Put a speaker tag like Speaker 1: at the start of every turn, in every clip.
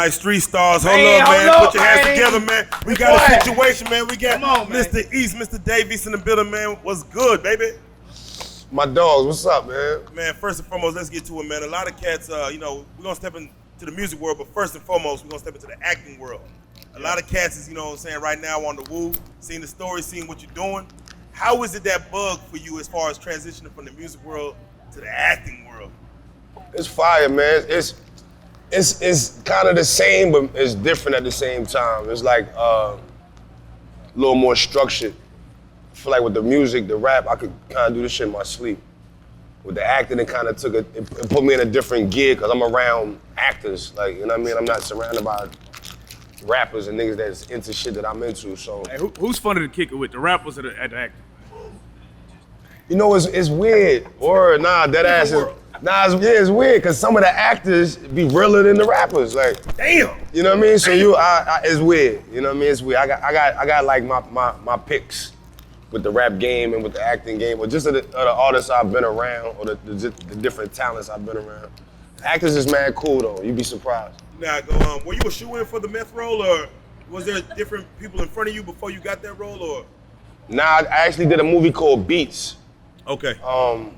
Speaker 1: right, Street Stars, hold up, man. Put your hands together, man. We got a situation, man. We got Mr. East, Mr. Davies in the building, man. What's good, baby?
Speaker 2: My dogs, what's up, man?
Speaker 1: Man, first and foremost, let's get to it, man. A lot of cats, you know, we're gonna step into the music world, but first and foremost, we're gonna step into the acting world. A lot of cats is, you know what I'm saying, right now on the Wu, seeing the story, seeing what you're doing. How is it that bug for you as far as transitioning from the music world to the acting world?
Speaker 2: It's fire, man. It's kind of the same, but it's different at the same time. It's like a little more structured. I feel like with the music, the rap, I could kind of do this shit in my sleep. With the acting, it kind of it put me in a different gear because I'm around actors. Like, you know what I mean? I'm not surrounded by rappers and niggas that's into shit that I'm into. So,
Speaker 3: hey, who's funny to kick it with, the rappers or the actors?
Speaker 2: You know, it's weird. Or nah, that ass is. Nah, it's weird because some of the actors be realer than the rappers. Like, damn. You know what I mean? So it's weird. You know what I mean? It's weird. I got like my picks with the rap game and with the acting game, or just the artists I've been around, or the different talents I've been around. Actors is mad cool though. You'd be surprised.
Speaker 1: Now, were you a shoe-in for the meth role, or was there different people in front of you before you got that role, or?
Speaker 2: Nah, I actually did a movie called Beats.
Speaker 1: Okay.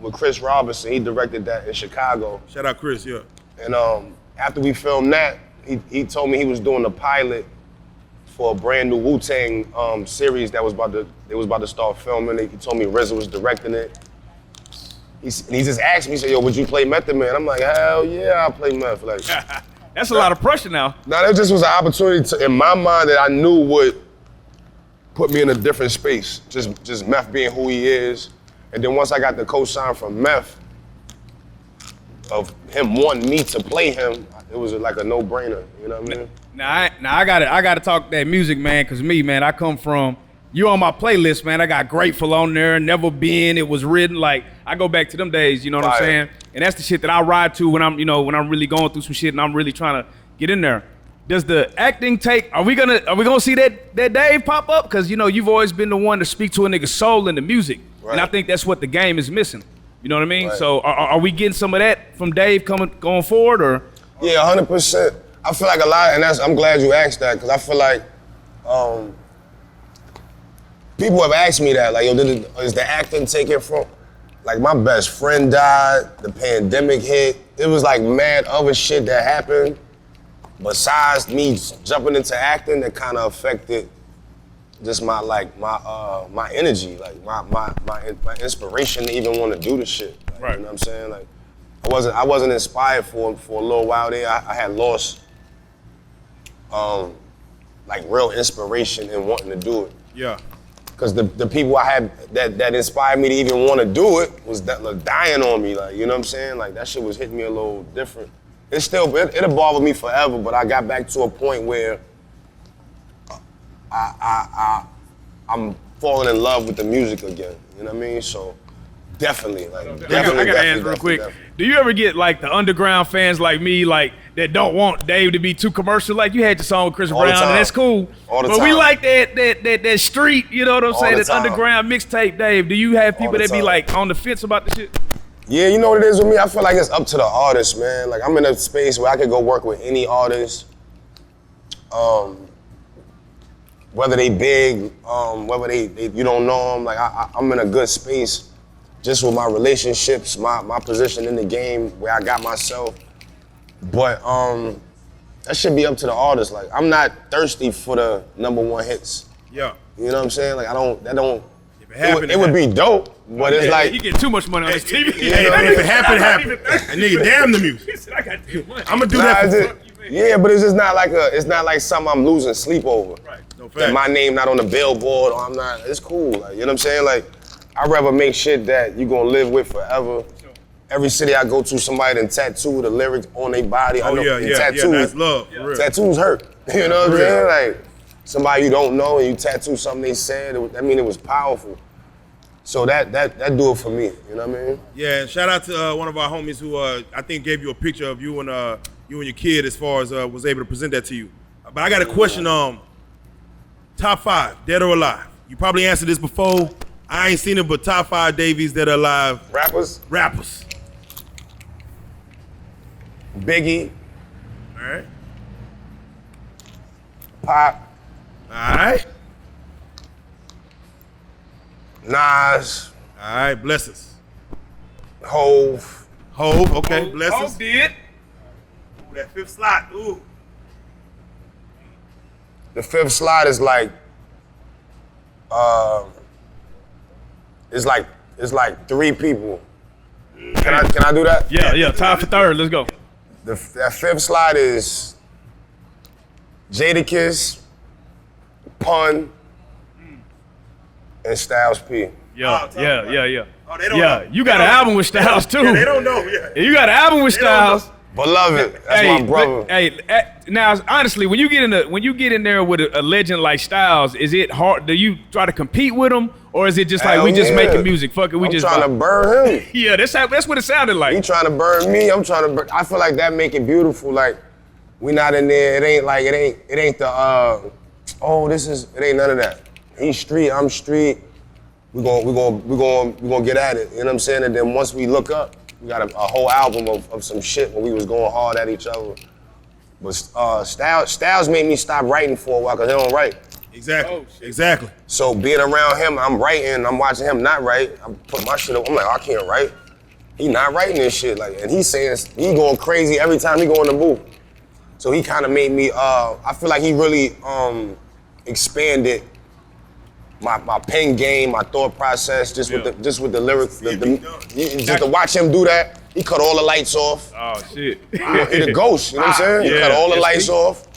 Speaker 2: With Chris Robinson. He directed that in Chicago.
Speaker 1: Shout out Chris, yeah.
Speaker 2: And after we filmed that, he told me he was doing the pilot for a brand new Wu-Tang series that was about to start filming. He told me RZA was directing it. He just asked me, he said, yo, would you play Method Man? I'm like, hell yeah, I'll play Meth. Like,
Speaker 3: that's a lot of pressure now.
Speaker 2: Nah, that just was an opportunity in my mind that I knew would put me in a different space. Just Meth being who he is. And then once I got the co-sign from Meth of him wanting me to play him, it was like a no-brainer, you know what I mean?
Speaker 3: Now I gotta talk that music, man, cause me, man, I come from, you on my playlist, man. I got Grateful on there, Never Been, It Was Written. Like, I go back to them days, you know what I'm saying? And that's the shit that I ride to when I'm really going through some shit and I'm really trying to get in there. Does the acting take, are we gonna see that Dave pop up? Cause you know, you've always been the one to speak to a nigga's soul in the music. Right. And I think that's what the game is missing. You know what I mean? Right. So are we getting some of that from Dave going forward, or?
Speaker 2: Yeah, 100%. I feel like a lot, and I'm glad you asked that, because I feel like people have asked me that, like, yo, is the acting taken from? Like, my best friend died, the pandemic hit. It was like mad other shit that happened besides me jumping into acting that kind of affected just my energy, like my inspiration to even want to do the shit. Like, right. You know what I'm saying? Like, I wasn't inspired for a little while there. I had lost like real inspiration in wanting to do it.
Speaker 1: Yeah.
Speaker 2: Because the people I had that inspired me to even want to do it was dying on me. Like, you know what I'm saying? Like, that shit was hitting me a little different. It'll bother me forever, but I got back to a point where I'm falling in love with the music again. You know what I mean? So definitely, like,
Speaker 3: I gotta ask real quick. Do you ever get like the underground fans like me, like that don't want Dave to be too commercial? Like, you had your song with Chris Brown, and that's cool. But we like that street, you know what I'm saying? That underground mixtape, Dave. Do you have people that be like on the fence about the shit?
Speaker 2: Yeah, you know what it is with me? I feel like it's up to the artist, man. Like, I'm in a space where I could go work with any artist. Whether they big, whether they you don't know them, like I'm in a good space just with my relationships, my position in the game, where I got myself. But that should be up to the artist. Like, I'm not thirsty for the #1 hits.
Speaker 1: Yeah.
Speaker 2: You know what I'm saying? Like, it would be dope, but it's like,
Speaker 3: you get too much money on this TV.
Speaker 1: If it happen, it happen. And nigga, damn the music. He said, I got too much. I'm gonna do that for
Speaker 2: yeah, but it's just not like it's not like something I'm losing sleep over.
Speaker 1: Right. No fact.
Speaker 2: That my name not on the billboard, or I'm not. It's cool. Like, you know what I'm saying? Like, I'd rather make shit that you gonna live with forever. Every city I go to, somebody done tattoo the lyrics on their body.
Speaker 1: Oh, yeah, that's love.
Speaker 2: Tattoos hurt. You know what I'm saying? Like, somebody you don't know and you tattoo something they said, that mean it was powerful. So that do it for me. You know what I mean?
Speaker 1: Yeah, and shout out to one of our homies who I think gave you a picture of you and your kid, as far as was able to present that to you. But I got a question. Top 5, dead or alive? You probably answered this before. I ain't seen it, but top 5 Davies that are alive.
Speaker 2: Rappers?
Speaker 1: Biggie.
Speaker 2: All
Speaker 1: right.
Speaker 2: Pop,
Speaker 1: All right.
Speaker 2: Nas,
Speaker 1: All right. Blessings.
Speaker 2: Hove.
Speaker 1: Hove. Okay. Blessings.
Speaker 3: did.
Speaker 1: Ooh, that fifth slot. Ooh.
Speaker 2: The fifth slot is like, it's like 3 people. Can I do that?
Speaker 3: Yeah. Time for third. Let's go.
Speaker 2: That fifth slot is Jadakiss, Pun, and Styles P.
Speaker 3: Yeah.
Speaker 1: Oh, they don't know.
Speaker 3: You got an album with Styles too.
Speaker 1: Yeah, they don't know. Yeah.
Speaker 3: You got an album with
Speaker 1: They don't know.
Speaker 3: Styles.
Speaker 2: Beloved, that's my brother.
Speaker 3: Now honestly, when you get in there with a legend like Styles, is it hard? Do you try to compete with him, or is it just like
Speaker 2: Hell
Speaker 3: we just
Speaker 2: yeah.
Speaker 3: making music? Fuck it, we
Speaker 2: I'm
Speaker 3: just
Speaker 2: trying to burn him.
Speaker 3: Yeah, that's what it sounded like.
Speaker 2: He trying to burn me. I'm trying to burn. I feel like that make it beautiful. Like we not in there. It ain't the it ain't none of that. He's street. I'm street. We gonna get at it. You know what I'm saying? And then once we look up, we got a whole album of some shit where we was going hard at each other. But Styles made me stop writing for a while because he don't write.
Speaker 1: Exactly. Exactly.
Speaker 2: So being around him, I'm writing, I'm watching him not write. I put my shit up, I'm like, I can't write. He not writing this shit. Like, and he's saying, he going crazy every time he go in the booth. So he kind of made me, I feel like he really expanded my pen game, my thought process, just with the lyrics. Just to watch him do that, he cut all the lights off.
Speaker 3: Oh shit.
Speaker 2: He the ghost, you know what I'm saying? He
Speaker 3: Yeah,
Speaker 2: cut all the
Speaker 3: that's
Speaker 2: lights
Speaker 3: deep.
Speaker 2: off,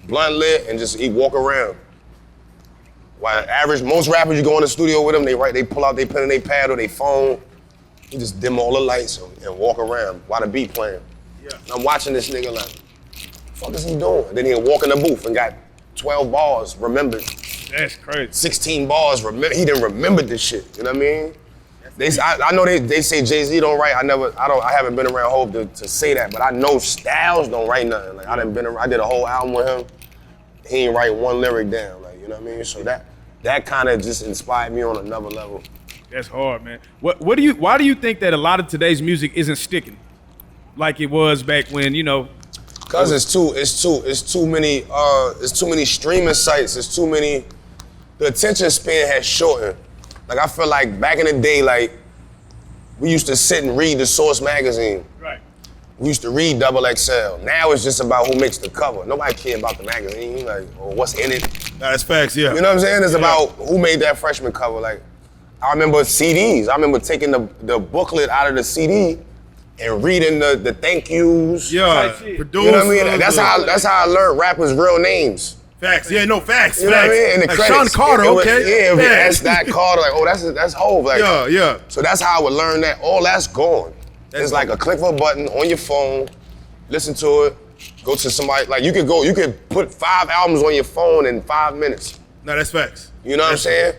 Speaker 2: blunt lit, and just he walk around. While most rappers, you go in the studio with them, they pull out their pen and their pad or their phone, he just dim all the lights and walk around while the beat playing.
Speaker 1: Yeah.
Speaker 2: And I'm watching this nigga like, what the fuck is he doing? And then he'll walk in the booth and got 12 bars remembered,
Speaker 3: That's crazy.
Speaker 2: 16 bars remembered. He didn't remember this shit, you know what I mean? I know they say Jay-Z don't write. I haven't been around Hope to say that, but I know Styles don't write nothing. Like I did a whole album with him. He ain't write one lyric down. Like, you know what I mean? So that kind of just inspired me on another level.
Speaker 3: That's hard, man. Why do you think that a lot of today's music isn't sticking like it was back when, you know?
Speaker 2: Cause it's too many streaming sites. It's too many. The attention span has shortened. Like I feel like back in the day, like we used to sit and read the Source magazine.
Speaker 3: Right.
Speaker 2: We used to read XXL. Now it's just about who makes the cover. Nobody care about the magazine, like, or what's in it.
Speaker 1: Nah, that's facts. Yeah.
Speaker 2: You know what I'm saying? It's about who made that freshman cover. Like, I remember CDs. I remember taking the booklet out of the CD and reading the thank yous.
Speaker 1: Yeah.
Speaker 3: shit.
Speaker 1: Producers.
Speaker 2: You know what I mean? That's how I learned rappers' real names.
Speaker 1: Facts. Yeah. No facts.
Speaker 2: You know
Speaker 1: facts.
Speaker 2: what I mean? And the
Speaker 1: like
Speaker 2: credits.
Speaker 1: Sean Carter. Okay.
Speaker 2: Yeah. That's that Carter. Like, oh, that's Hove. Like,
Speaker 1: Yeah.
Speaker 2: So that's how I would learn that. All that's gone. It's like a click of a button on your phone. Listen to it. Go to somebody. Like you could put 5 albums on your phone in 5 minutes.
Speaker 1: No, that's facts.
Speaker 2: You know what I'm saying?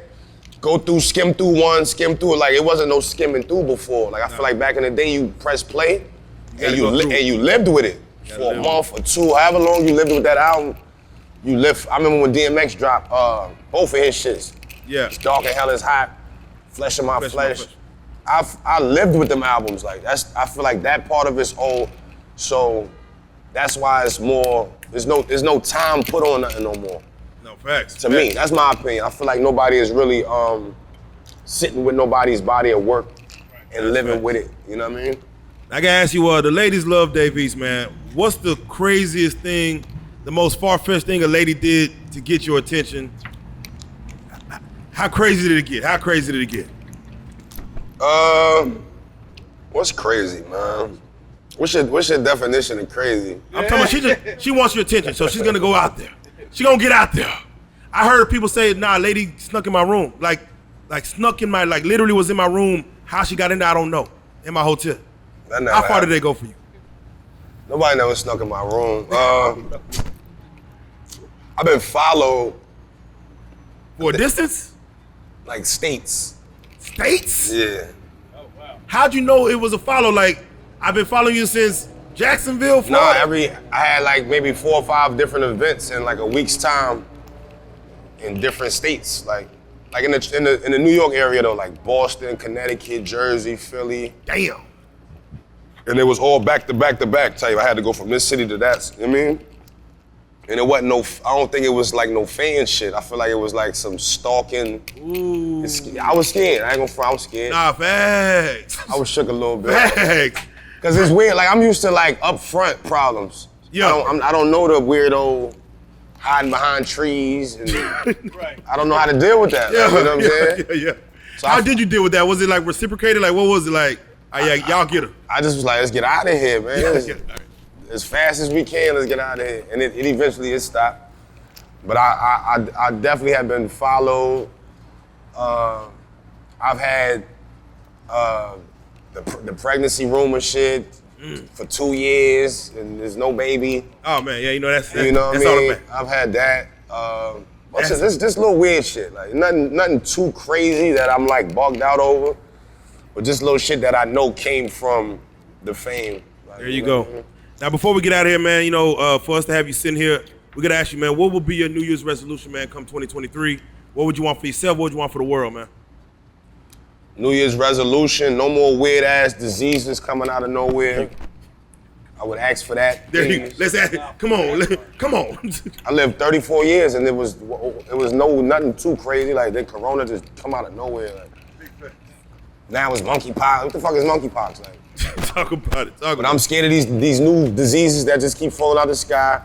Speaker 2: Go through, skim through one, skim through it. Like it wasn't no skimming through before. Like I feel like back in the day, you press play and you lived with it for a month or 2, however long you lived with that album. You lived. I remember when DMX dropped both of his shits.
Speaker 1: Yeah.
Speaker 2: It's Dark and Hell is Hot, Flesh of My Flesh. I lived with them albums. Like I feel like that part of it's old. So that's why it's more. There's no time put on nothing no more.
Speaker 1: No facts.
Speaker 2: To me, that's my opinion. I feel like nobody is really sitting with nobody's body of work and living with it. You know what I mean?
Speaker 1: I gotta ask you, the ladies love Dave East, man. What's the craziest thing, the most far-fetched thing a lady did to get your attention? How crazy did it get? How crazy did it get?
Speaker 2: What's crazy, man? What's your definition of crazy?
Speaker 1: I'm talking about she wants your attention, so she's gonna go out there. She gonna get out there. I heard people say, nah, lady snuck in my room. Like snuck in my, like literally was in my room. How she got in there, I don't know. In my hotel. How far did they go for you?
Speaker 2: Nobody never snuck in my room. I've been followed.
Speaker 1: For a distance?
Speaker 2: Like states.
Speaker 1: States?
Speaker 2: Yeah.
Speaker 3: Oh wow.
Speaker 1: How'd you know it was a follow? Like, I've been following you since Jacksonville, Florida?
Speaker 2: No, I had like maybe 4 or 5 different events in like a week's time in different states. Like in the New York area though, like Boston, Connecticut, Jersey, Philly.
Speaker 1: Damn.
Speaker 2: And it was all back to back to back type. I had to go from this city to that, you know what I mean? And it wasn't I don't think it was like no fan shit. I feel like it was like some stalking.
Speaker 1: Ooh.
Speaker 2: I was scared. I ain't gonna front, I was scared.
Speaker 1: Nah, facts.
Speaker 2: I was shook a little bit.
Speaker 1: Facts.
Speaker 2: Cause it's weird, like I'm used to like upfront problems.
Speaker 1: Yeah.
Speaker 2: I don't know the weirdo hiding behind trees and
Speaker 1: Right.
Speaker 2: I don't know how to deal with that.
Speaker 1: Yeah,
Speaker 2: you know what I'm saying?
Speaker 1: Yeah.
Speaker 2: So
Speaker 1: How did you deal with that? Was it like reciprocated? Like what was it like? Y'all get her.
Speaker 2: I just was like, let's get out of here, man.
Speaker 1: Yeah.
Speaker 2: As fast as we can, let's get out of here. And it eventually stopped. But I definitely have been followed. I've had the pregnancy rumor shit for 2 years, and there's no baby.
Speaker 1: Oh man, yeah, you know that's
Speaker 2: You know what I
Speaker 1: that's all
Speaker 2: mean?
Speaker 1: the man.
Speaker 2: I've had that. Just little weird shit, like nothing too crazy that I'm like bugged out over, but just little shit that I know came from the fame. Like,
Speaker 1: There you go. Now before we get out of here, man, you know, for us to have you sitting here, we gotta ask you, man, what will be your New Year's resolution, man, come 2023? What would you want for yourself? What would you want for the world, man?
Speaker 2: New Year's resolution, no more weird ass diseases coming out of nowhere. I would ask for that.
Speaker 1: There you
Speaker 2: please.
Speaker 1: let's ask. Come on, come on.
Speaker 2: I lived 34 years and it was nothing too crazy. Like the corona just come out of nowhere. Like, now it's monkeypox. What the fuck is monkeypox? Like,
Speaker 1: Talk about it.
Speaker 2: but I'm scared of these new diseases that just keep falling out of the sky.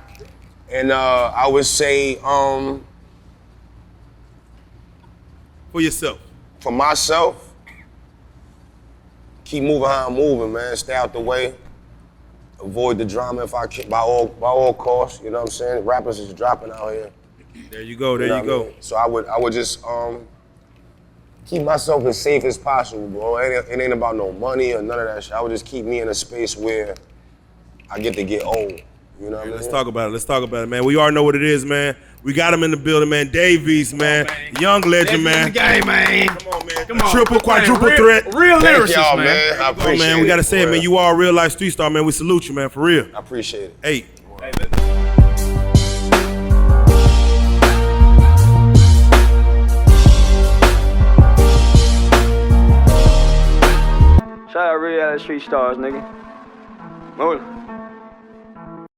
Speaker 2: And I would say
Speaker 1: For yourself.
Speaker 2: for myself, keep moving how I'm moving, man. Stay out the way. Avoid the drama if I can, by all costs. You know what I'm saying? Rappers is dropping out here.
Speaker 1: There you go. There
Speaker 2: know
Speaker 1: you
Speaker 2: what
Speaker 1: go.
Speaker 2: I mean? So I would just keep myself as safe as possible, bro. It ain't about no money or none of that shit. I would just keep me in a space where I get to get old. You know what I mean?
Speaker 1: Let's talk about it. Let's talk about it, man. We already know what it is, man. We got him in the building, man. Davies, man. Young legend, man.
Speaker 3: In the game, man.
Speaker 1: Come on, man.
Speaker 3: Come on.
Speaker 1: Triple, quadruple
Speaker 3: Real-
Speaker 1: threat.
Speaker 3: Real
Speaker 2: Thank
Speaker 3: lyricist,
Speaker 2: y'all,
Speaker 3: man.
Speaker 2: man. I
Speaker 1: Oh,
Speaker 2: appreciate
Speaker 1: man, we gotta
Speaker 2: it,
Speaker 1: say it,
Speaker 2: for
Speaker 1: man.
Speaker 2: real.
Speaker 1: You are a real life street star, man. We salute you, man, for real.
Speaker 2: I appreciate it.
Speaker 1: Hey.
Speaker 4: Shout out RealLyfe Street Stars, nigga. Moving.